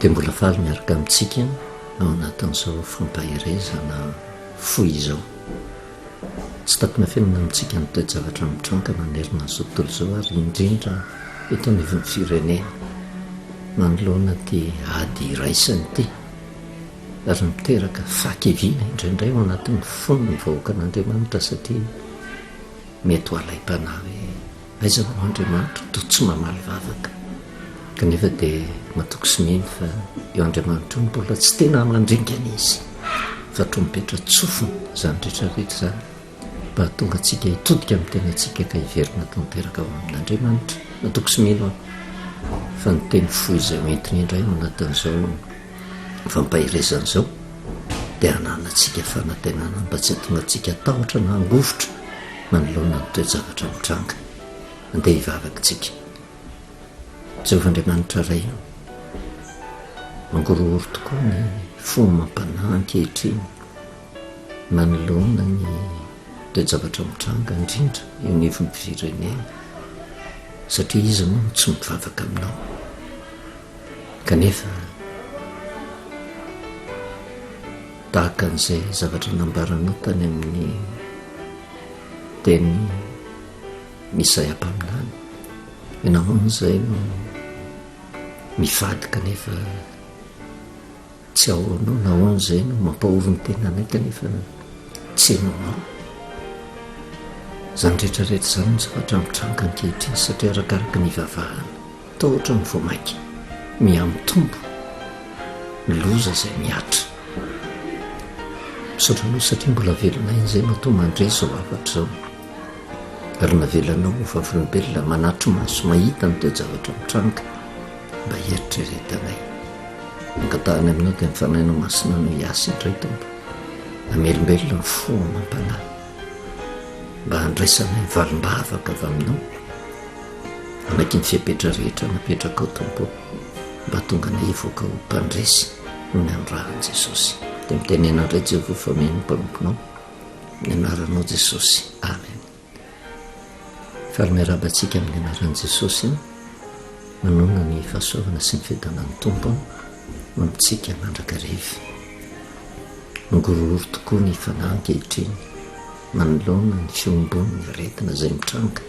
dia mbola faly miaraka amintsika ao anatin'izao fampahirezana foy izao. Tsy takona fiainana amintsika ny toejavatra mitranga manerina an'izao tontolo izao, ary indrindra eto anivon'ny firenena manoloana ty ady iraisany ty, ary miteraka fakeviana indraindray ao anatin'ny fonony vahoaka an'Andriamanitra, satria mety ho alaim-panahy hoe aiza ho Andriamanitra toa tsy mamaly vavaka, kanefa dia matoky sy mino fa eo Andriamanitra io mbola tsy tena mandringana izy, fa tro mipetra tsofina izany rehetrarehetra izany mba hahatonga antsika hitodika amin'ny tenantsika ka hiverina tanteraka ao amin'Andriamanitra. Matoky sy mino fa ny teny foy izay hoentiny indray ao anatin'izao fampahirezan'izao dia hananantsika fanantenana mba tsy hahatonga antsika tahotra na hangovotra manoloana ny toejavatra mitranga. Andeha hivavaka tsika. Jehovah'Andriamanitra ray mangorohoro tokoa ny fomba mampanahy ankehitriny manoloana ny toejavatra mitranga, indrindra eo anivon'ny firenena, satria izy moa no tsy mivavaka aminao, kanefa tahaka an'izay zavatra nambaranao tany amin'ny teny Isaia mpaminany, ianao izay no mifady kanefa tsy ahoanao, na izay no mampahory ny tenanay kanefa tsy hainao. Izany rehetrarehetra izany ny zavatra mitranga ankehitriny, satria arakaraka ny vavahana tao ohatra ny voamaiky miamitombo ny loza izay miatra. Misaotra anao satria mbola velonay izay matoa mandre zao afatra zao, ary navelanao vavolombelona manatro maso mahita ny toejavatra mitranga mba hieritrretanay. Angatahany aminao dia mifanainao masina no hiasa indray Tompo, amelombelona ny fo mampanahy mba handraisanay valim-bavaka avy aminao, anaiky ny fiapetra rehetra napetraka ao Tompo, mba tonga nay hivoaka ho mpandresy ny andrahan'i Jesosy. Dia mitenena indray Jehovah fa meno mpanomponao ny anaranao Jesosy. Amen. Faly miarabantsika amin'ny anaran'i Jesosy, manona ny fahasoavana sy ny fiadanan'ny Tompo amintsika mandrakariva. Mangorohoro tokoa ny fanahy ankehitriny manoloana ny fiombon'ny aretina izay mitranga,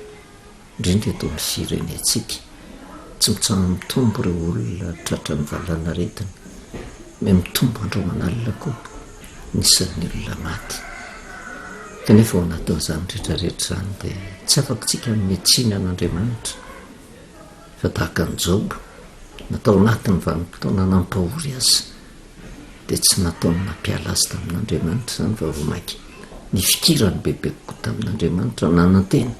indrindra eto amin'ny firenentsika. Tsy mitsaha mitombo ireo olona tratra ny valana aretina, me mitombo andro manalina koa nisan'ny olona maty. Kanefa ao anatin'izany rehetrarehetra izany dia tsy afakantsika miatsiny an'Andriamanitra, fa tahaka ny Job, natao anatin'ny vanim-potoana nampahory azy dia tsy nataony nampiala azy tamin'Andriamanitra izany fa voamaiky ny fikirany bebe kokoa tamin'Andriamanitra, nanantena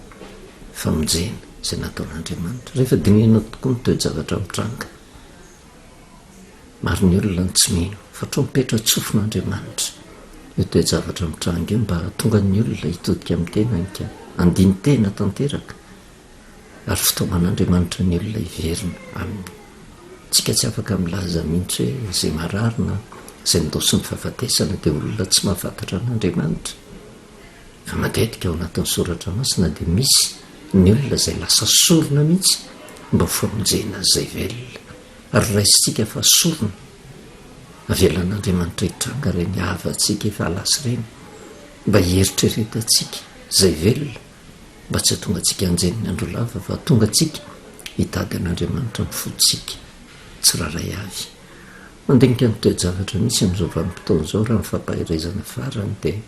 famonjena izay nataon'Andriamanitra. Rehefa dinihana tokoa ny toejavatra mitranga, maro ny olona ny tsy mino fa tro mipetra tsofin'Andriamanitra io toejavatra mitranga io mba tonga ny olona hitodika amin'ny tenany ka andiny tena tanteraka, ary fitaoman'Andriamanitra ny olona hiverina aminy. Tsika tsy afaka milaza mihitsy hoe izay mararina izay ndosiny fahafatesana dia olona tsy mahafantatra an'Andriamanitra, fa matetika ao anatin'ny soratra masina dia misy ny olona izay lasa sorona mihitsy mba ho famonjena izay velona, ary raisitsika fa sorona avelan'Andriamanitra hitranga ireny havatsika efa alasy ireny, mba hieritreretatsika izay velona, mba tsy hatonga antsika anjeniny andro lava, fa tonga antsika hitady an'Andriamanitra ny fotsika tsiraray avy. Mandinika ny toejavatra misy amin'izao vanim-potoana izao raha ny fampahirezana farany dia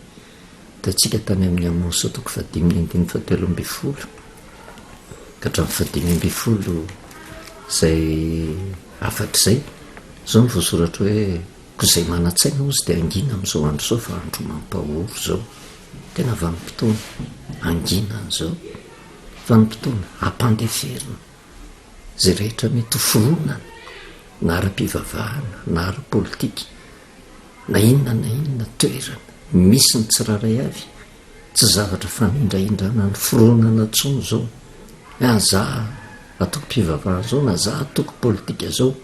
tatsika tany amin'ny Amosa 5:17 ka hatramin'ny 5:10 izay afatra izay, izao ny voasoratra hoe ko izay manan-tsaina ozy dia angina amin'izao andro izao, fa andro mampahory izao, tena vanim-potoana angina an'izao, vanim-potoana hampandeferina izay rehetra mety ho foronana, na ara-pivavahana na ara-politika, na inona toerana misy ny tsiraray avy, tsy zavatra fanindraindrana ny foronana tsony izao, za atoko mpivavahana zao na za atoko politika zao,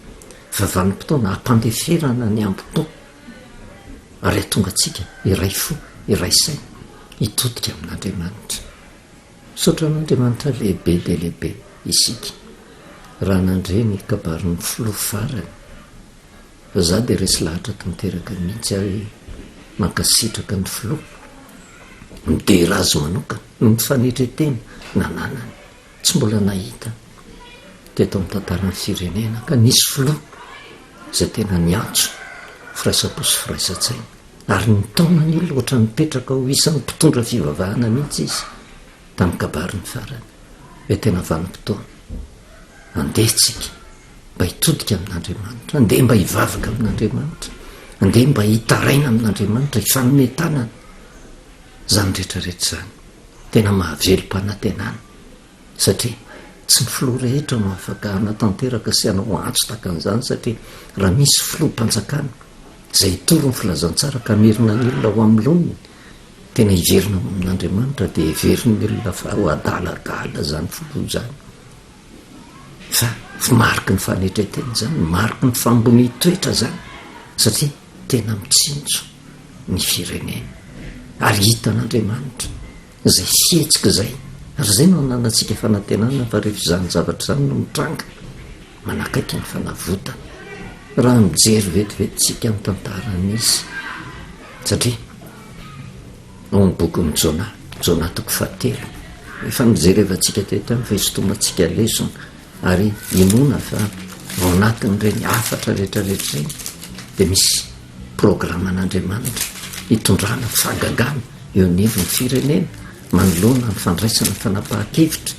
fa vanim-potoana hampandeferana ny amboto, ary atonga antsika iray fo iray saina hitodika amin'Andriamanitra. Misaotra an'Andriamanitra lehibe dia lehibe isika. raha nandre ny kabarin'ny filoha farany fa za dia resy lahatra tanteraka mihitsy ary mankasitraka ny filoha midera azy manokana no mifanetretena nananany tsy mbola nahita teto amin'ny tantaran'ny firenena ka nisy filoha izay tena niantso firaisampo sy firaisan-tsaina ary ny taonany io loatra nipetraka ho isan'ny mpitondra fivavahana mihitsy izy tamin'ny kabarin'ny farany hoe tena vanim-potoana andehtsika mba hitodika amin'andriamanitra andeha mba hivavaka amin'andriamanitra andeha mba hitaraina amin'andriamanitra hifanometanana zany rehetrarehetra zany tena mahavelo-panantenana satria tsy ny filoha rehetra no afaka hanatanteraka sy hanao antso tahaka an'izany satria raha misy filoha-mpanjakana izay hitoro ny filazantsara ka merina ny olona ho amin'ny loniny tena hiverina amin'andriamanitra dia hiverin'ny olona fa ho adaladala zany filoha zany fa mariky ny fanetreteny zany mariky ny fambony toetra zany satria tena mitsinjo ny firenena ary hitan'andriamanitra izay fihetsika izay ary izay no ananantsika fanantenana fa rehefa izany zavatra izany no mitranga manakaiky ny fanavotana raha mijery vetivetitsika amin'ny tantaran'izy satria ao ny bokyny jona toko 7 efa mijerevantsika tetany fa hisotomantsika lesona ary inona fa ao anatin'ireny afatra rehetrarehetra reny dia misy programan'andriamanitra hitondrana fagagana eo anivy ny firenena manoloana ny fandraisana fanapahan-kevitra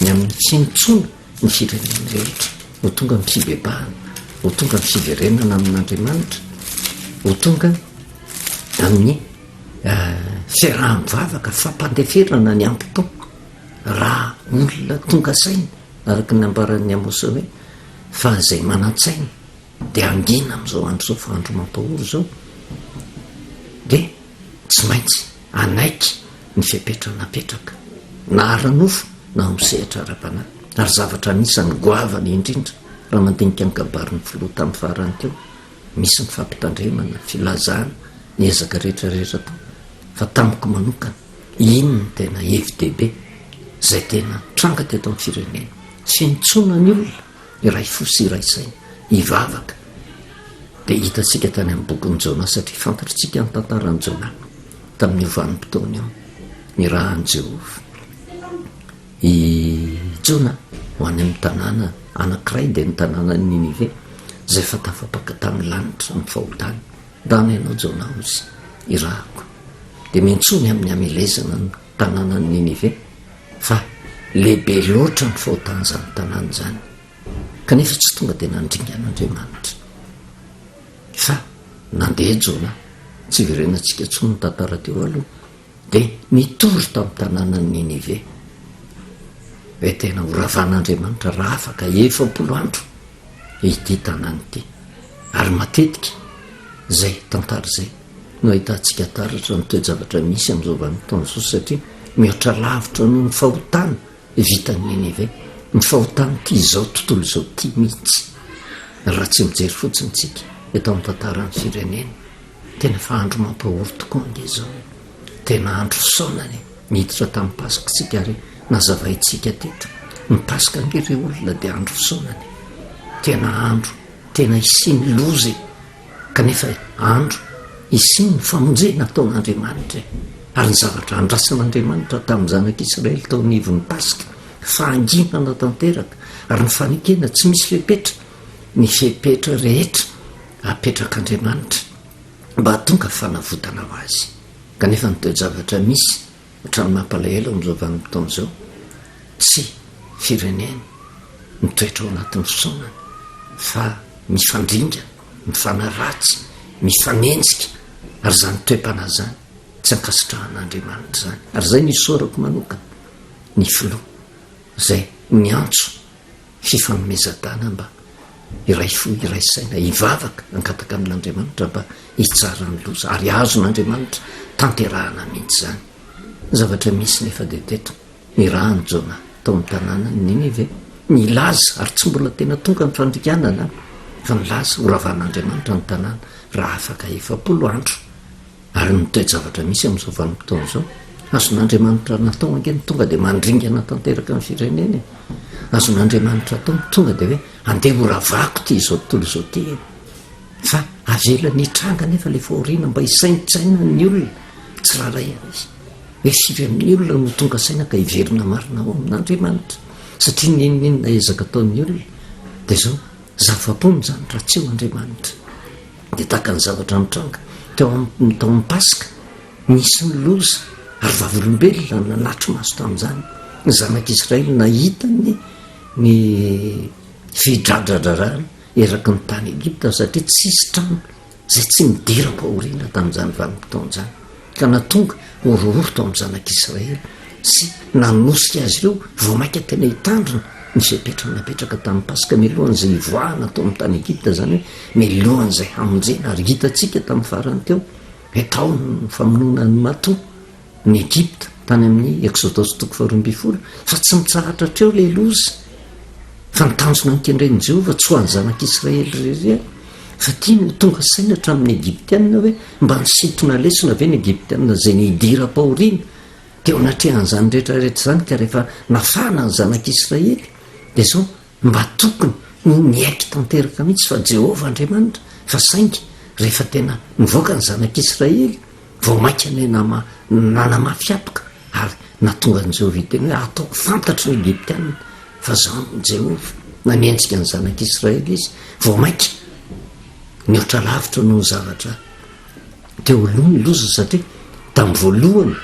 ny amin'ny fiaintsona ny firenena rehetra ho tonga ny fibebahana ho tonga ny fiverenana amin'andriamanitra ho tonga amin'ny fiaraha-mivavaka fampandeferana ny ampito raha olona tonga saina araka ny ambaran'ny amosa hoe fa izay manan-tsaina dia angina amin'izao andro zao fa andro mampahoro zao dia tsy maintsy anaiky ny fiapetra napetraka na ara-nofo na misehatra ara-panahy ary zavatra nisany goavany indrindra raha mandinika ny kabarin'ny filoha tamin'ny farany teo misy ny fampitandremana filazana ny ezaka rehetrarehetra tao fa tamiko manokana ino ny tena evidehibe izay tena tranga teto amin'ny firenena fiantsona ny olona iray fo sy iray saina hivavaka dia hitantsika tany amin'ny bokyny jona satria fantatritsika ny tantarany jona tamin'ny ovanim-potoana eo ny rahan'i Jehova i jona ho any amin'ny tanàna anankiray dia ny tanàna ny Ninive izay fa tafapaka tamin'ny lanitra ny fahotany dana ianao jona ozy irahako dia miantsony amin'ny amelezana ny tanàna ny Ninive fa lehibe loatra ny fahotany zany tanàna zany kanefa tsy tonga dia nandringan'andriamanitra fa nandeha jona tsy verenantsika tsony ny tantara teo aloha dia nitory tamin'ny tanàna ny Ninive hoe tena horavan'andriamanitra raha afaka 7 andro ity tanàna ity ary matetika zay tantara zay no ahitantsika taratra ny toe-javatra misy amin'izao vanim-potoana zao satria mihoatra lavitra noho ny fahotana vitany Ninive ny fahotana ity izao tontolo izao ity mihitsy raha tsy mijery fotsiny tsika eto amin'ny tantaran'ny firenena tena fa andro mampahoro tokoa nge zao tena andro saonany niditra tamin'ny pasika tsika ary nazavaintsika teto ny pasika ngery olona dia andro saonany tena andro tena isiny lozy kanefa andro isiny famonjena taon'andriamanitra ary ny zavatra andrasan'andriamanitra tamin'ny zanak'Israely tao anivon'ny pasika fahanginana tanteraka ary ny fanekena tsy misy fepetra ny fepetra rehetra apetrak'andriamanitra mba tonga fanavotana ho azy kanefa ny toe-javatra misy ohatrany mampalahelo amin'izao vanim-potoana izao tsy firenena mitoetra ao anatin'ny fisaonana fa mifandringana mifanaratsy mifanenjika ary zany toe-pana zany tsy ankasitrahan'andriamanitra zany ary zay nisorako manokana ny filoha zay miantso fifanomezadana mba iray fo iray saina hivavaka ankataka amin'andriamanitra mba hitsara ny loza ary azon'andriamanitra tanterahana mihitsy zany zavatra misy nefa dia teto ny rahany jona tao amin'ny tanàna ny Ninive nilaza ary tsy mbola tena tonga ny fandrikanana fa nilaza horavan'andriamanitra ny tanàna raha afaka 7 andro ary ny toe-javatra misy amin'izao vanim-potoana zao azon'andriamanitra natao angeny tonga dia mandringana tanteraka amin'ny fireneny azon'andriamanitra atao tonga dia hoe andeha horavako ty izao tontolo izao ty fa avela nitranga nefa le faoriana mba hisaintsaina ny olona tsy raharay izy hoe firy amin'ny olona no tonga saina ka hiverina marina ao amin'andriamanitra satria ninninona ezaka ataon'ny olona dia zao zavapony zany raha tsy eo andriamanitra dia tahaka ny zavatra mitranga tao amin'ny pasika nisy ny loza ary vavolombelona nanatro maso tamin'izany ny zanak'Israely nahita ny fidradradrarana eraky ny tany Egipta satria tsisy trano zay tsy midira-paoriana tamin'izany vanim-potoan'izany ka natonga ororto amin'ny zanak'Israely sy nanosika azy ireo vao mainka tena hitandrina ny napetraka tamin'ny pasika milohan'izay ivoahana tao amin'ny tany Egipta zany hoe milohan'izay hamonjena ary hitantsika tamin'ny farany teo tao ny famonoana ny mato ny Egipta tany amin'ny Exodus 20 fa tsy mitsahatra treo le loza fa nitanjona nikendren'i Jehovah tsy ho an'ny zanak'Israely rery fa tia no tonga saina hatramin'ny Egyptianina hoe mba nisintona lesona ve ny Egyptianina zay ny hidira-paoriana teo anatrehan'izany rehetrarehetra zany ka rehefa nafana ny zanak'Israely dia zao mba tokony niaiky tanteraka mihitsy fa Jehovah Andriamanitra fa saingy rehefa tena nivoaka ny zanak'Israely vao mainka nanamafiapaka ary natonga ny Jehovah iteny hoe ataoko fantatry ny Egyptianina fa zao ny Jehovah namientsika ny zanak'Israely izy vao mainka niotra lavitra noho ny zavatra teo aloha ny loza satria tamin'ny voalohany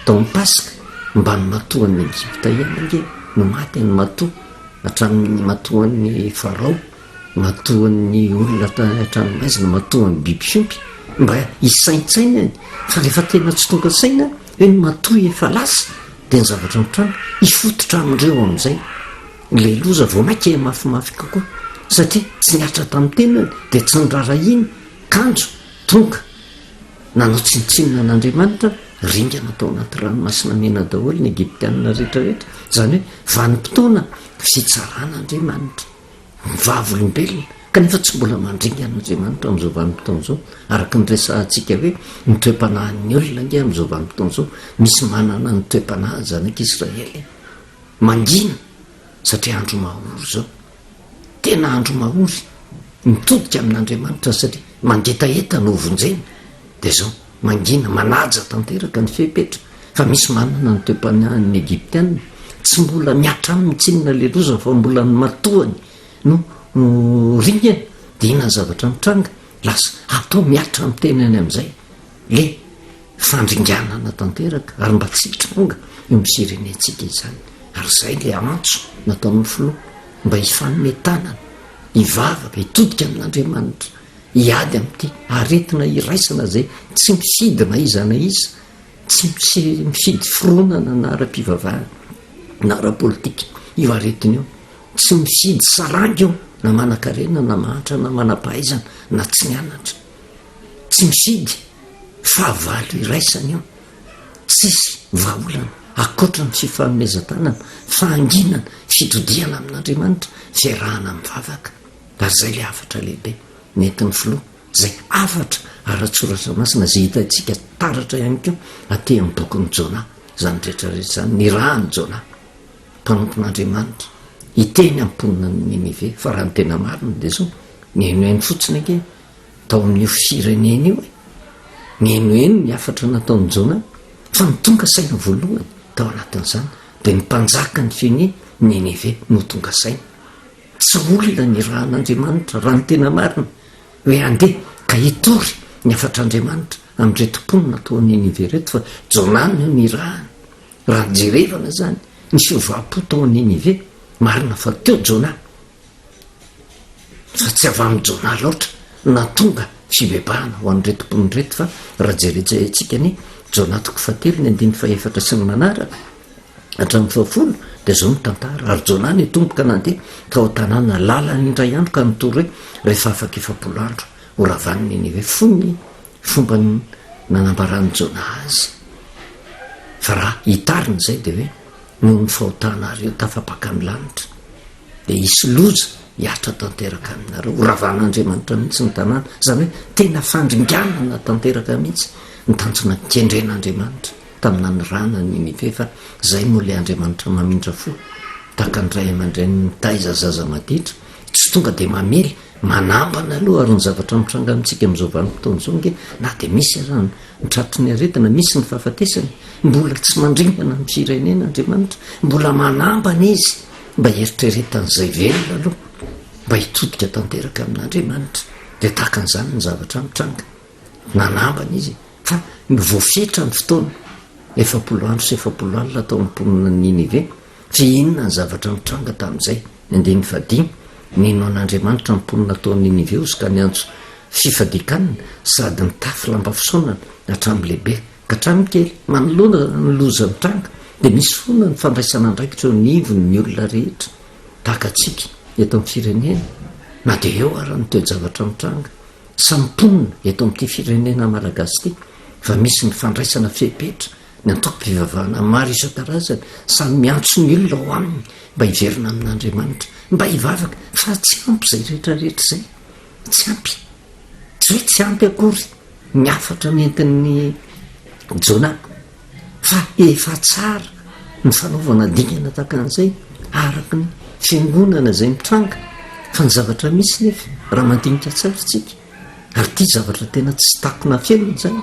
tao amin'ny pasika mba ny matohan'ny Egipta ianange no maty ny matoa hatramin'ny matohan'ny farao matohan'ny olona hatranomaizina matohan'ny biby fiompy mba hisaintsainany fa rehefa tena tsy tonga saina hoe ny matoa efa lasa dia ny zavatra mitrano hifototra amindreo amin'izay le loza vao mainka mafimafy kokoa satria tsy niatra tamin'ny tenany dia tsy nirarahiny kanjo tonga nanao tsinitsinina an'Andriamanitra ringana tao anaty ranomasina mena daholo ny Egyptianina rehetrarehetra zany hoe vanim-potoana fitsaran'Andriamanitra mivavolombelona kanefa tsy mbola mandringan'Andriamanitra amin'izao vanim-potoana izao araka ny resahantsika hoe ny toe-panahin'ny olona nge amin'izao vanim-potoana izao misy manana ny toe-panahy zanak'Israely mangina satria andro mahory zao tena andro mahory mitodika amin'Andriamanitra satria mandetaeta no ovonjena dia zao mangina manaja tanteraka ny fepetra fa misy manana ny toe-panahin'ny Egyptianina tsy mbola miatra amin'ny tsinona le loza fa mbola ny matohany no ringana dia ina ny zavatra mitranga lasa atao miatra amin'ny tenany amin'izay le fandringanana tanteraka ary mba tsy hitranga eo misirenentsika izany ary zay le antso nataon'ny filoha mba hifanometanana hivavaka hitodika amin'Andriamanitra hiady amin'ity aretina iraisana zay tsy mifidina izana iza tsy mifidy fironana na ara-pivavahana na ara-politika io aretiny io tsy mifidy sarangy io na manan-karena na mahatra na manam-pahaizana na tsy nianatra tsy mifidy fahavalo iraisana io tsisy vaolana akoatra ny fifanomezan-tanana fahanginana fitodiana amin'Andriamanitra fiarahana mivavaka ary zay le afatra lehibe nentin'ny filoha zay afatra ara-tsoratra masina zay hitantsika taratra ihany keo aty amin'ny bokin'ny Jona zany rehetrarehetra zany ny rahany Jona mpanompon'Andriamanitra hiteny amponina ny Ninive fa raha ny tena marina dia zao nihainohaino fotsiny ake tao amin'io firenena io nihainohaino ny afatra nataon'ny Jona fa nitonga saina voalohany tao anatin'izany dia ny mpanjaka ny fiene Ninive no tonga saina tsy olona ny rahan'Andriamanitra raha ny tena marina hoe andeha ka hitory ny afatr'Andriamanitra amin'nyretompony natao Ninive reto fa Jona no ny rahany raha nyjerevana zany ny fiovapo tao Ninive marina fa teo Jona fa tsy avy amin'ny Jona loatra na tonga fibebahana ho an'ny retompony reto fa raha jerejentsika ny Jona 4:4 sy ny manaraka hatramin'ny 7 dia zao mitantara ary Jona ny tomboka nandeha ka ho tanàna lalany indray andro ka nitory hoe rehefa afaka 7 andro ho ravany Ninive fony fomba nanambarany Jona azy fa raha hitariny zay dia hoe noho ny fahotanareo tafapaka ny lanitra dia isy loza hiatra tanteraka aminareo ho ravan'Andriamanitra mihitsy ny tanàna zany hoe tena fandringanana tanteraka mihitsy ny tanjona kendren'Andriamanitra taminany rana Ninive fa zay moa le Andriamanitra mamindra fo tahaka ny ray amandray nitaiza zaza maditra tsy tonga de mamely manambana aloha ary ny zavatra mitranga amintsika amin'izao vanim-potoana izao nge na de misy arany mitratry ny aretina misy ny fahafatesany mbola tsy mandringana amin'ny firenena Andriamanitra mbola manambana izy mba eritreretan'izay velona aloha mba hitodika tanteraka amin'Andriamanitra de tahaka an'izany ny zavatra mitranga nanambana izy fa voafetra ny fotoana 7 andro sy 7 alina tao amponina Ninive fa inona ny zavatra mitranga tamin'izay andiny vadiny nino an'Andriamanitra mponina tao Ninive ozy ka niantso fifadikanina sady nitafy lamba fisaonana hatramy lehibe ka hatramy kely manoloana ny loza mitranga de misy foana ny fandraisana andraikitra eo nivony ny olona rehetra tahaka atsika eto amin'ny firenena na de eo ary ny toe-javatra mitranga samponina eto amin'ity firenena malagasy ity fa misy ny fandraisana fepetra ny antoko-pivavahana maro isan-karazany samy miantso ny olona ao aminy mba hiverina amin'Andriamanitra mba hivavaka fa tsy ampy zay rehetrarehetra zay tsy ampy tsy hoe tsy ampy akory ny afatra nentin'ny Jona fa efa tsara ny fanaovana dingana tahaka an'izay araka ny fiangonana zay mitranga fa ny zavatra misy nefa raha mandinika tsara tsika ary ity zavatra tena tsy takona fiainana zany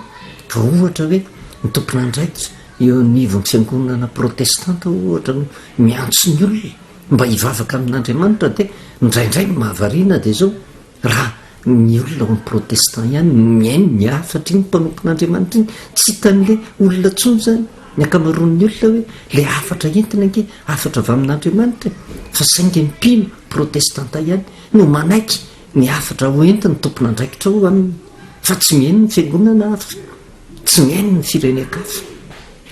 fa ohatra hoe ny tompona andraikitra eo nivon'ny fiangonana protestanta ohatra no miantso ny olona mba hivavaka amin'Andriamanitra de ndraindray ny mahavariana de zao raha ny olona ao amin'ny protestant ihany miaino ny afatra iny mpanompon'Andriamanitra iny tsy hitan'le olona tsony zany ny akamaroan'ny olona hoe le afatra entina nge afatra avy amin'Andriamanitra fa saingy mpino protestanta ihany no manaiky ny afatra ho entiny tompon'andraikitra ho aminy fa tsy mihaino ny fiangonana hafa tsy mihaino ny firene-kafa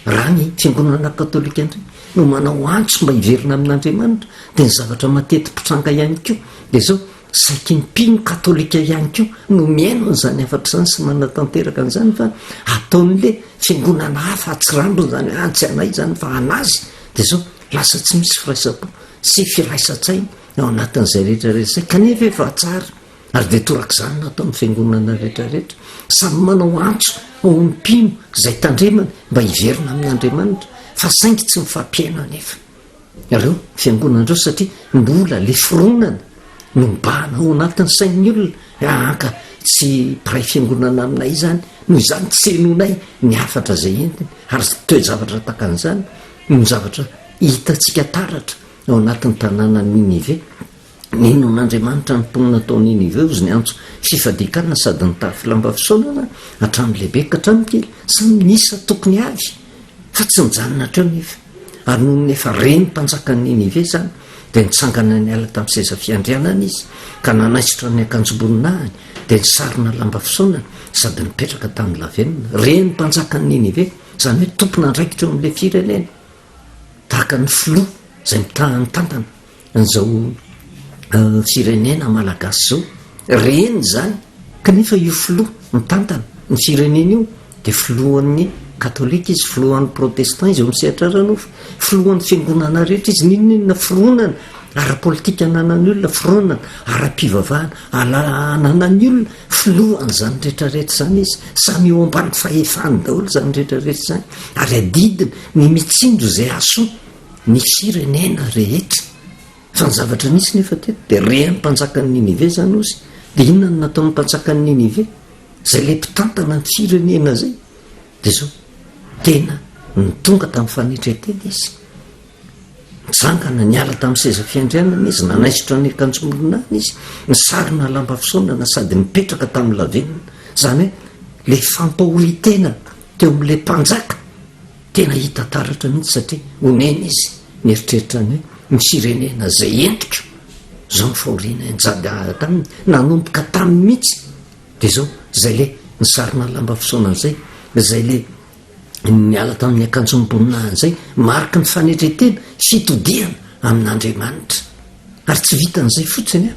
raha ny fiangonana katolika indray no manao antso mba hiverina amin'Andriamanitra de ny zavatra mateti-pitranga ihany koa de zao saiky ny mpino katolika ihany koa no miaino n'izany afatra zany sy manatanteraka an'izany fa ataon'le fiangonana hafa atsirambony zany tsy anay zany fa anazy de zao lasa tsy misy firaisapo sy firaisa-tsainy ao anatin'izay rehetrarehetra zay kanefa efa tsara ary de torak'izany natao ny fiangonana rehetrarehetra samy manao antso ao amin'ny mpino zay tandremana mba hiverina amin'Andriamanitra fa saingy tsy mifampiaina nefa ireo fiangonanandreo satria mbola le fironana no mbana ao anatin'ny sain'ny olona anka tsy mpiray fiangonana aminay zany noho izany tsy enonay ny afatra zay entiny ary toe-javatra takan'izany no zavatra hitatsika taratra ao anatin'ny tanàna Ninive nino n'Andriamanitra nymponina tao Ninive ozy ny antso fifadikana sady nitafy lamba fisaonana hatramy lehibe ka hatramy kely samy nisa tokony avy fa tsy mijanona treo nefa ary noho nefa reny mpanjakany Ninive zany de nitsangana ny ala tamin'ny seza fiandrianana izy ka nanaisitra ny akanjo-boninahiny de nysarina lamba fisaonana sady nipetraka tamin'ny lavenina reny mpanjakany Ninive zany hoe tompona andraikitra eo amin'le firenena tahaka ny filoha zay mitahany tantana n'izao firenena malagasy zao reny zany kanefa io filoha mitantana ny firenena io de filohan'ny katolika izy filohan'ny protestant izy eo misehatra ranofo filohan'ny fiangonana rehetra izy ninonina fironana ara-politika ananany olona fironana ara-pivavahana ananany olona filohany zany rehetrarehetra zany izy samy eo ambany fahefany daholo zany rehetrarehetra zany ary adidina ny mitsindro zay aso ny firenena rehetra fa ny zavatra nisy nefa teto de reny mpanjakany Ninive zany ozy de inona ny nataon'ny mpanjakany Ninive zay le mpitantana ny firenena zay de zao tena ny tonga tamin'ny fanetretena izy nitsangana ny ala tamin'ny seza fiandrianana izy nanaisitra ny akanjo-molinany izy nisarina lamba fisaonana sady mipetraka tamin'ny lavenina zany hoe le fampahoritena teo amin'le mpanjaka tena hita taratra mihitsy satria onena izy nieritreritrany hoe ny firenena zay entiko zao ny fahoriana njada taminy nanomboka taminy mihitsy de zao zay le nisarina lamba fisaonana zay le niala tamin'ny akanjo-boninahiny zay mariky ny fanetretena fitodiana amin'Andriamanitra ary tsy vitan'izay fotsiny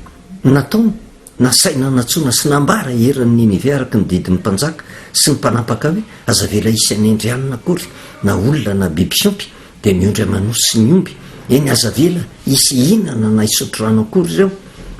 nataony nasaina natsona sy nambara eran'ny Ninive araky ny didin'ny mpanjaka sy ny mpanapaka hoe aza vela isany andrianina akory na olona na biby fiompy de miondry amanosy sy ny omby eny aza vela isy inana na isotro rano akory ireo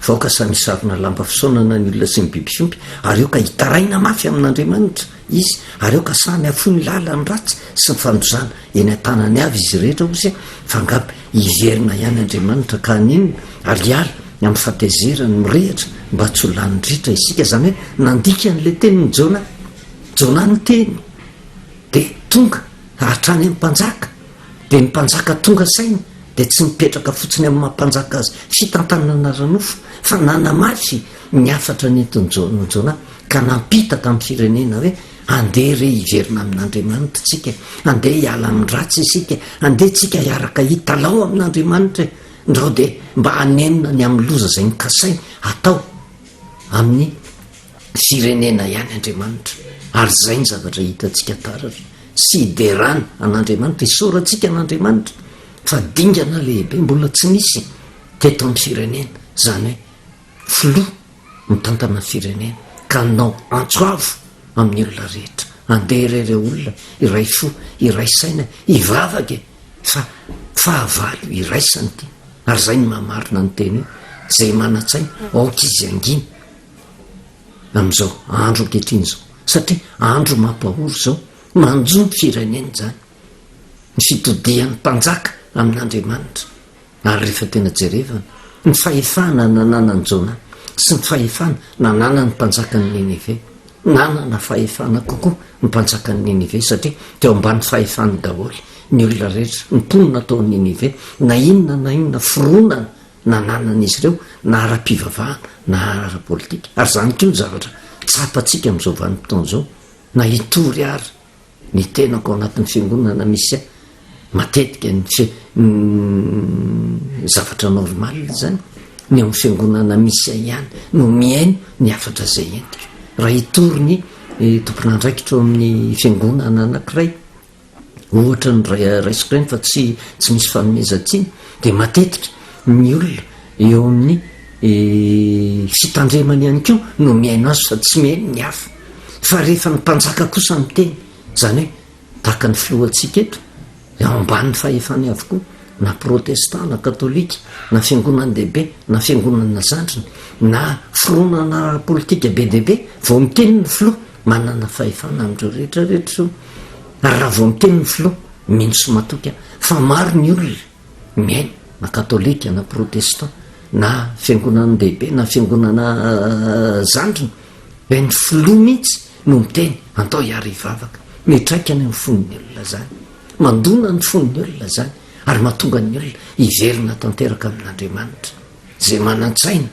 vaoka samy sarina lamba fisaonana ny olona sy ny biby fiompy ary eo ka hitaraina mafy amin'Andriamanitra izy ary eo ka samy afo ny lalany ratsy sy nyfandrozana eny an-tanany avy izy rehetra ozy fangapy iverina ihany andriamanitra ka ninona aliala amin'ny fatezerany mirehitra mba tsy ho lanydritra isika zany hoe nandika n'le teniny jona ny teny de tonga hatrany amin'ny mpanjaka de ny mpanjaka tonga saina de tsy mipetraka fotsiny amin'ny mampanjaka azy fitantanana ranofo fa nanamafy ny afatra nentinjona ka nampita tamin'ny firenena hoe andeha re iverina amin'andriamanitra tsika andeha hiala amin'ny ratsy isika andeha tsika hiaraka hitalao amin'andriamanitra ndrao de mba hanemina ny amin'ny loza zay nykasai atao amin'ny firenena ihany andriamanitra ary zay ny zavatra hitatsika taratra sy hiderana an'andriamanitra isoratsika an'andriamanitra fa dingana lehibe mbola tsy misy teto amin'ny firenena zany hoe filoa mitantana firenena ka nao antsoavo amin'ny olona rehetra andeha irere olona iray fo iray saina ivavaka fa fahavalo iraisany ty ary zay ny mahamarina ny teny hoe zay manatsaina aoka izy anginy am'izao andro ankehitriny zao satria andro mampahory zao manjony firenena zany ny fitodihan'ny mpanjaka amin'andriamanitra ary rehefa tena jerevana ny fahefana nananany jona sy ny fahefana nanana ny mpanjakany ninive nanana fahefana kokoa ny mpanjakany ninive satria teo ambany fahefany daholy ny olona rehetra ny mponina tao ninive na inona fironana nananan'izy ireo na ara-pivavahana na ara-politika ary zany ko ny zavatra tsapatsika am'izao vanimpotoana zao na hitory ary ny tenako ao anatin'ny fiangonana misy matetika ny zavatra normaly zany ny amin'ny fiangonana misy ihany no miaino ny afatra zay entiko raha hitory ny tompon'andraikitra eo amin'ny fiangonana anankiray ohatra ny raisokreny fa tsy misy fanomezantsiny de matetika ny olona eo amin'ny fitandremany ihany ko no miaino azy fa tsy mihaino ny hafa fa rehefa ny mpanjaka kosa amin'ny teny zany hoe taka ny filohantsika eto ao amban'ny fahefany avokoa na protestant na katolika na fiangonana dehibe na fiangonana zandriny na fironana politika be dehibe vao miteny ny filoha manana fahefana amindreo rehetrarehetra ary raha vao miteny ny filoha mino sy matoka fa maro ny olona miaino na katolika na protestant na fiangonana dehibe na fiangonana zandriny hoe ny filoha mihitsy no miteny antao hiary hivavaka mitraikany amin'ny fon'ny olona zany mandona ny fon'ny olona zany ary mahatonga ny olona hiverina tanteraka amin'andriamanitra zay manantsaina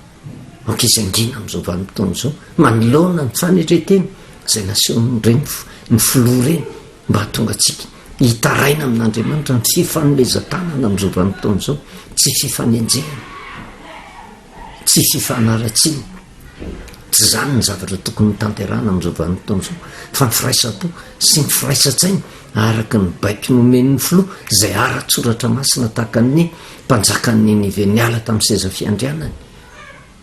ankizy angina am'izao vanimpotoana zao manoloana ny fanetreteny zay naseon'ireny ny filoha reny mba hatonga atsika hitaraina amin'andriamanitra ny fifanomezan-tanana am'izao vanimpotoana zao tsy fifanenjehana tsy fifanaratsiny tsy zany ny zavatra tokony tanterana am'izao vanimpotoana zao fa ny firaisapo sy ny firaisan-tsaina araka ny baiky nomen'ny filoha zay ara-tsoratra masina tahaka ny mpanjakany ninive niala tamin'ny seza fiandrianany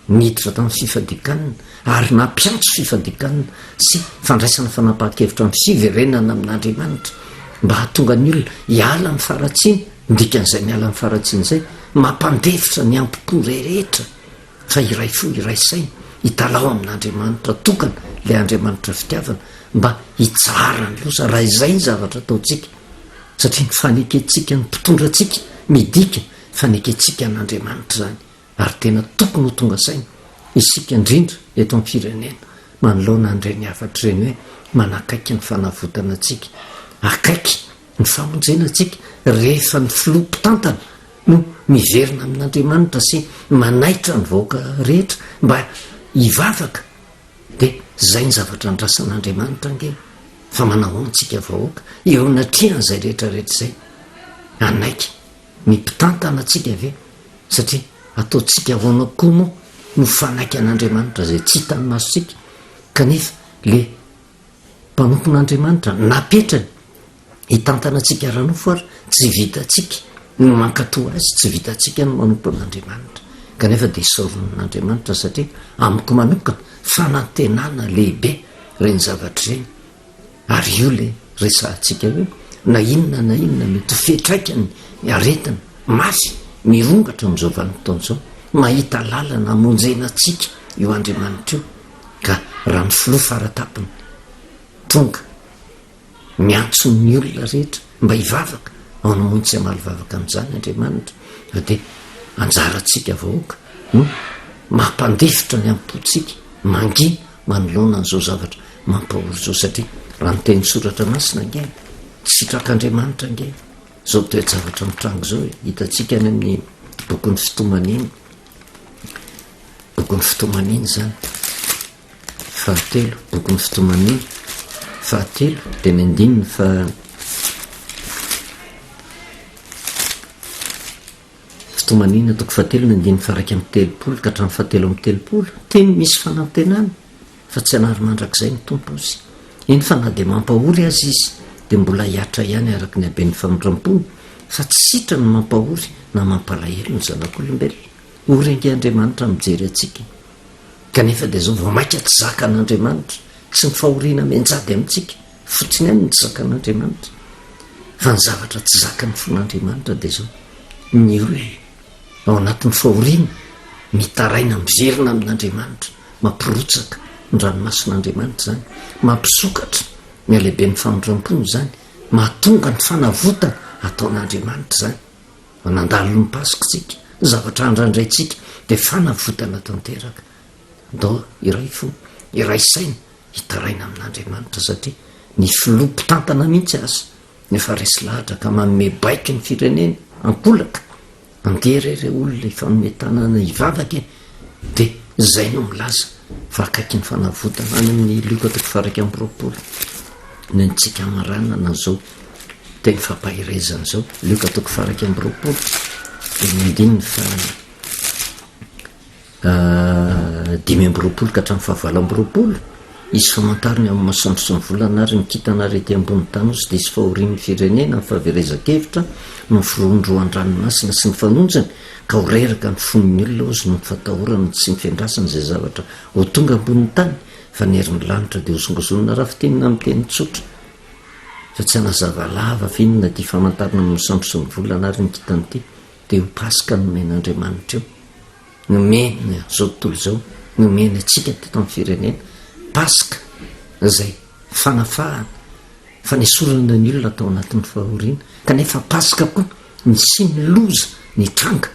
miditra tamin'ny fifadikanina ary nampiantso fifadikanina sy fandraisana fanapaha-kevitra amin'ny fiverenana amin'andriamanitra mba hahatonga ny olona hiala amin'ny faratsiny ndikan'izay miala amin'ny faratsiny zay mampandevitra ny ampipo reheretra fa iray fo iray saina hitalao amin'andriamanitra tokana le andriamanitra fitiavana mba hitsara ny losa raha izay ny zavatra ataotsika satria ny faneketsika ny mpitondra atsika midika faneketsika n'andriamanitra zany ary tena tokony ho tonga saina isika indrindra eto amin'ny firenena manoloana andreny afatra ireny hoe manakaiky ny fanavotana atsika akaiky ny famonjena atsika rehefa ny filoha-mpitantana no miverina amin'andriamanitra sy manaitra ny vahoaka rehetra mba hivavaka de zay ny zavatra andrasan'andriamanitra ange fa manahoantsika vahoaka eo natrian'izay rehetrarehetra zay anaiky ny mpitantana atsika ave satria ataotsika ahoana koa moa no fanaiky an'andriamanitra zay tsy hitany masontsika kanefa le mpanompon'andriamanitra napetrany hitantana atsika ranofo ary tsy vitatsika no mankatoa azy tsy vitatsika no manompon'andriamanitra kanefa de isaoron'andriamanitra satria amiko manokana fanantenana lehibe reny zavatra reny ary io le resahantsika hoe na inona mety fetraikany aretina mafy mirongatra am'izao vanimpotoana zao mahita lalana amonjena atsika io andriamanitra io ka raha ny filoha faratapiny tonga miantso ny olona rehetra mba hivavaka ao namontsy amalivavaka amin'izany andriamanitra dia anjarantsika vahoaka no mampandefitra ny ampotsika mangina manoloana n'izao zavatra mampahory zao satria raha noteny soratra masina nge sitrak'andriamanitra nge zao toejavatra mitrango zao hitantsika any amin'ny bokon'ny fitomaniny zany fahatelo bokon'ny fitomaniny fahatelo dia ny andininy fitomanina toko fahatelo ny andininy faraiky amin'ny telopolo ka hatramin'ny fahatelo amin'ny telopolo teny misy fanantenana fa tsy hanary mandrakizay ny tompo izy iny fa na dia mampahory azy izy dia mbola hiatra ihany araka ny haben'ny famindram-pony fa tsy sitra ny mampahory na mampalahelo ny zanak'olombelona ory ange andriamanitra mijery atsika kanefa dia zao vao maika tsy zakan'andriamanitra tsy ny fahoriana menjady amintsika fotsiny any ny tsy zakan'andriamanitra fa ny zavatra tsy zakany fon'andriamanitra dia zao ny olona ao anatin'ny fahoriana mitaraina miverina amin'andriamanitra mampirotsaka ny ranomason'andriamanitra zany mampisokatra ny alehibe ny famindram-pony zany mahatonga ny fanavotana ataon'andriamanitra zany manandalo ny pasikatsika zavatra andraindraytsika dia fanavotana tanteraka dao iray fo iray saina hitaraina amin'andriamanitra satria ny filompotantana mihitsy azy nefa resy lahatra ka manome baiky ny firenena ankolaka anderere olona ifanometanana hivavaka dia zay no milaza fa akaiky ny fanavotana any amin'ny loka toko faraiky amin'ny roapolo ny ntsika marana na zao teny fampahirezana zao loka toko faraiky amin'ny roapolo dia nindininy fa 5 amby roapolo ka hatramin'ny fahavalo amby roapolo izy famantariny amin'ny masoandro sy ny volanary nikitanarety ambony tany ozy dia izy fahorian'ny firenena ny fahaverezakevitra no firondroan-dranomasina sy ny fanonjany ka ho reraka ny fon'ny olona ozy no nyfatahorana sy ny fiandrasana izay zavatra ho tonga ambon'ny tany fa nerin'ny lanitra dia hosongozonina raha fitenina amin'ny teny tsotra fa tsy hanazava lava finina ty famantarina amin'ny masoandro sy ny volanary nikitanyity dia ho pasika nomen'andriamanitra eo nomena zao tontolo zao nomena atsika teto amin'ny firenena pasika zay fanafahana fa nesorana ny olona atao anatin'ny fahoriana kanefa pasika koa ny sy ny loza ny tranga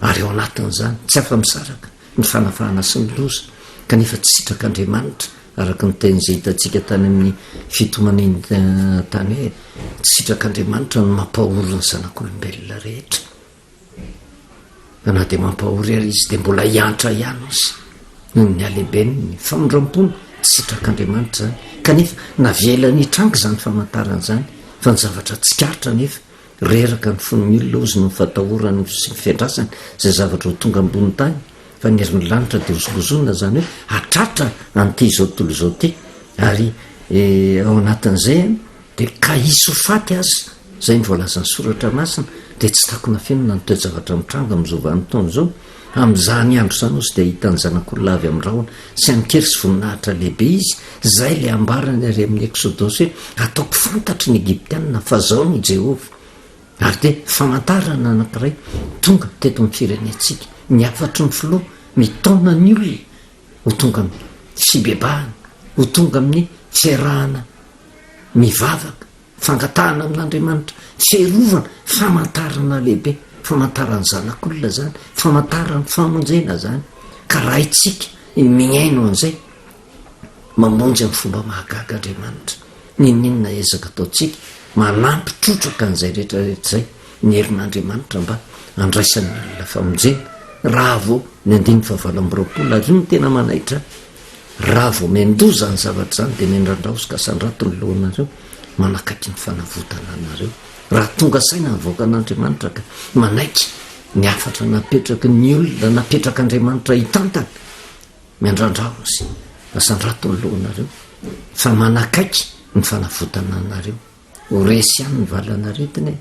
ary eo anatin'izany tsy afa-misaraka ny fanafahana sy ny loza kanefa tsy sitrak'andriamanitra araka ny teny zay hitantsika tany amin'ny fitomaniny tany hoe tsy sitrak'andriamanitra no mampahory ny zanak'olombelona rehetra na dia mampahory ary izy dia mbola hiantra ihany izy noho ny alehibeny ny famindram-pony tsy sitrak'andriamanitra zany kanefa navelany tranga zany famantarana zany fa ny zavatra tsikaritra nefa reraka ny fon'ny olona ozy no fatahorany sy ny fiandrasany zay zavatra ho tonga ambony tany fa nerin'ny lanitra dia hosongozonina zany hoe atratra an'ity zao tontolo zao ty ary ao anatin'izay dia ka hisy ho faty azy zay ny voalazan'ny soratra masina dia tsy takona fiainana ny toejavatra mitranga amin'izao vanim-potoana zao amin'izany andro zany ozy dia hitany zanak'olona avy amin'nyrahona sy anykery sy voninahitra lehibe izy zay le ambarany ary amin'ny exodosy hoe ataoko fantatry ny egiptianina fa zao ny jehova ary dia famantarana anankiray tonga teto amin'ny firenentsika ny afatry ny filoha mitaona ny olona ho tonga amin'ny fibebahana ho tonga amin'ny fiarahana mivavaka fangatahana amin'andriamanitra fiarovana famantarana lehibe famantarany zanak'olona zany famantarany famonjena zany ka raha itsika mignaino an'izay mamonjy amin'ny fomba mahagaga andriamanitra nininona ezaka ataotsika manampy trotraka an'izay rehetrarehetra zay ny herin'andriamanitra mba andraisan'ny olona famonjena raha vao ny andiny fahavalo amby roapolo ary io ny tena manaitra raha vao mendoza ny zavatra zany dia mendrandravosy ka sandrato ny lohanareo manakaiky ny fanavotana anareo raha tonga saina nyvoaka an'andriamanitra ka manaiky ny afatra napetraka ny olona napetraka andriamanitra hitantana miandrandravozy asandrato ny lohanareo fa manakaiky ny fanavotana anareo ho resy ihany ny valanaretiny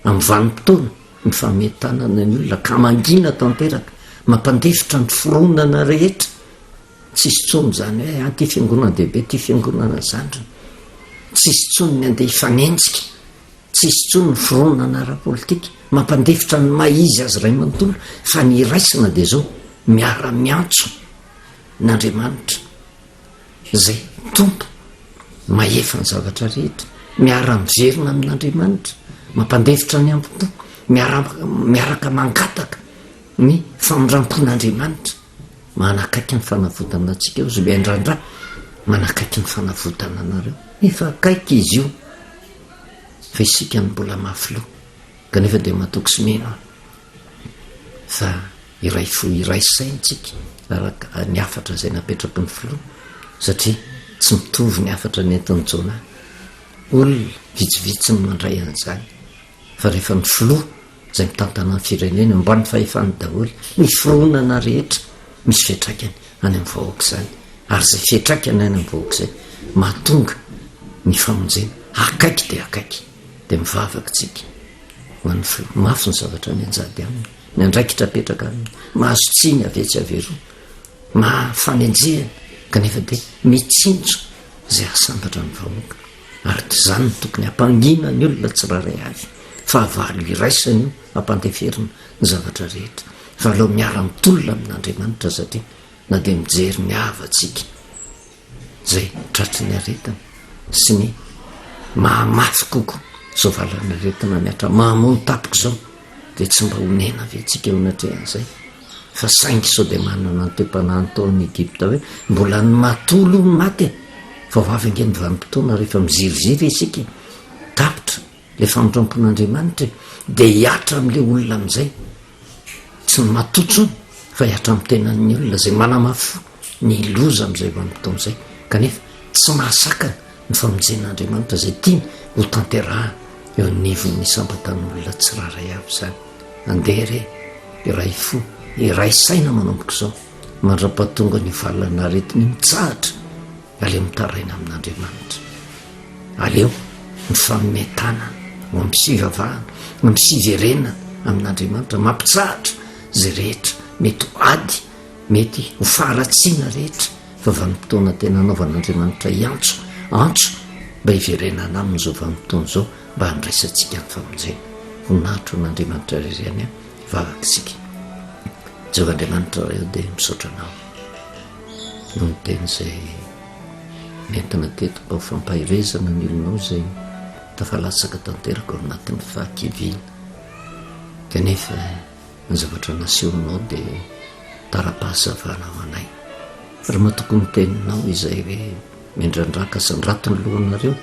amin'ny vanim-potoana ny fametanana ny olona ka mangina tanteraka mampandefitra ny fironana rehetra tsisy tsony zany hoe ty fiangonana dehibe ty fiangonana zandrina tsisy tsony ny andeha hifanenjika tsisy tsony ny fironana ara-politika mampandefitra ny maizy azy ray manontolo fa ny iraisina dia zao miara-miantso n'andriamanitra zay tompo mahefa ny zavatra rehetra miara miverina amin'andriamanitra mampandevitra ny ampo miaraka mangataka ny famindrampon'andriamanitra manakaiky ny fanavodana atsika eo zy endrandra manakaiky ny fanavodana anareo efa akaiky izy io fa isika ny mbola mafyloha kanefa dia mahatoky sy meno fa iray fo iray saintsika araka ny afatra zay napetraky ny filoha satria tsy mitovy ny afatra ny entiny jona olona vitsivitsy ny mandray an'izany fa rehefa ny filoha zay mitantana ny firenena mboan'ny fahefany daholo ny fironana rehetra misy fiatraikany any amin'ny vahoaka izany ary zay fiatraikany any amin'ny vahoaka izay mahatonga ny famonjena akaiky dia akaiky dia mivavaka tsika hoan'ny filoha mafy ny zavatra ny anjady aminy ny andraikitra petraka aminy mahazo tsiny avetsy averoa mafanenjehana kanefa dia mitsinjo zay asambatra ny vahoaka ary ty zany ny tokony hampangina ny olona tsiraray avy fa avalo iraisany io hampandeferina ny zavatra rehetra fa aloha miara mitolona amin'andriamanitra satria na dia mijery ny avatsika zay tratry ny aretana sy ny mahamafy koko zao valany aretina miatra mahamono tapoko zao dia tsy mba honena ave tsika eonatrehan'izay fa saingy sao dia manana ny toe-panahny taon'ny Egypta hoe mbola ny matolo ny maty fa hoavy ange ny vanim-potoana rehefa miziriziry isika tapitra le famindrampon'andriamanitra dia hiatra amin'le olona amin'izay tsy ny matotsony fa hiatra amin'ny tenan'ny olona zay manamafo ny loza amin'izay vanim-potoana izay kanefa tsy mahasakana ny famonjen'andriamanitra zay tiany ho tanteraha eo anivon'ny sambatan'olona tsiraray avy zany andeha re iray fo iray saina manomboka izao mandra-pahatonga ny valana aretiny mitsahatra aleo mitaraina amin'andriamanitra aleo ny famometana ho amin'ny fivavahana ho amin'ny fiverenana amin'andriamanitra mampitsahatra zay rehetra mety ho ady mety ho faharatsiana rehetra fa vanim-potoana tena anaovan'andriamanitra iantso antso mba hiverenana amin'izao vanim-potoana izao mba handraisantsika ny famonjena voninahitro n'andriamanitra reriany a vavakitsika jehovah-andriamanitra eo dia misaotranao no ny teny zay nentina teto mba ho fampahirezana ny olonao zay tafalatsaka tanteraka ao anatin'ny fahakiviana kanefa ny zavatra nasehonao dia tara-pahazavana ho anay fa raha matoko ny teninao izay hoe mindrandraka sy ny rato ny lohanareo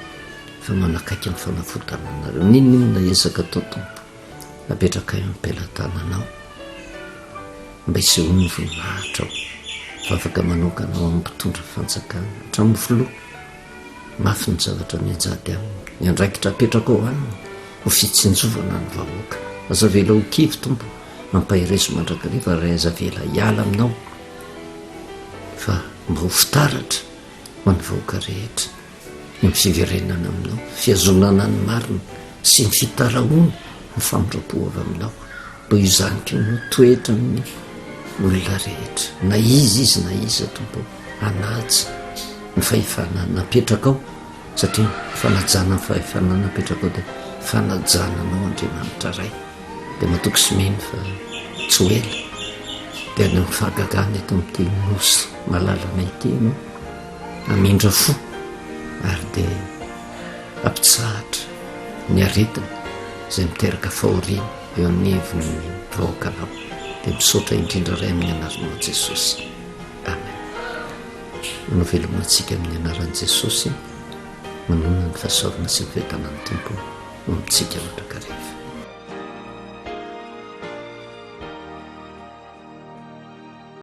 fa manakaiky ny fanavotana anareo ninonina ezaka tao tompo apetraka eo ampelantananao mba hisehoany voninahitra ao fa afaka manokanao amin'ny mpitondra fanjakana hatramin'ny filoha mafy ny zavatra mianjady aminy ny andraikitra apetraka ao aniny ho fitsinjovana ny vahoaka azavela ho kivy tompo mampahirezo mandrakariva ray azavela hiala aminao fa mba ho fitaratra ho an'ny vahoaka rehetra ny fiverenana aminao fiazonana ny marina sy ny fitarahoana ny famindrapo avy aminao mba io zaniko no toetra amin'ny olona rehetra na izy na iza tompo anaja ny fahefana napetraka ao satria fanajana ny fahefana napetraka ao dia fanajananao andriamanitra ray dia matoky sy meny fa tsy ho ela dia ny fahagagana eto amin'ity nosy malalana iteno amindra fo ary dia ampitsahatra ny aretina zay miteraka fahoriana eo anivony vahoakanao dia misaotra indrindra ray amin'ny anaranao Jesosy amen. Manao velomantsika amin'ny anaran'i Jesosy manona ny fahasoavana sy ny fiadanan'ny tompo no amintsika mandrakariva.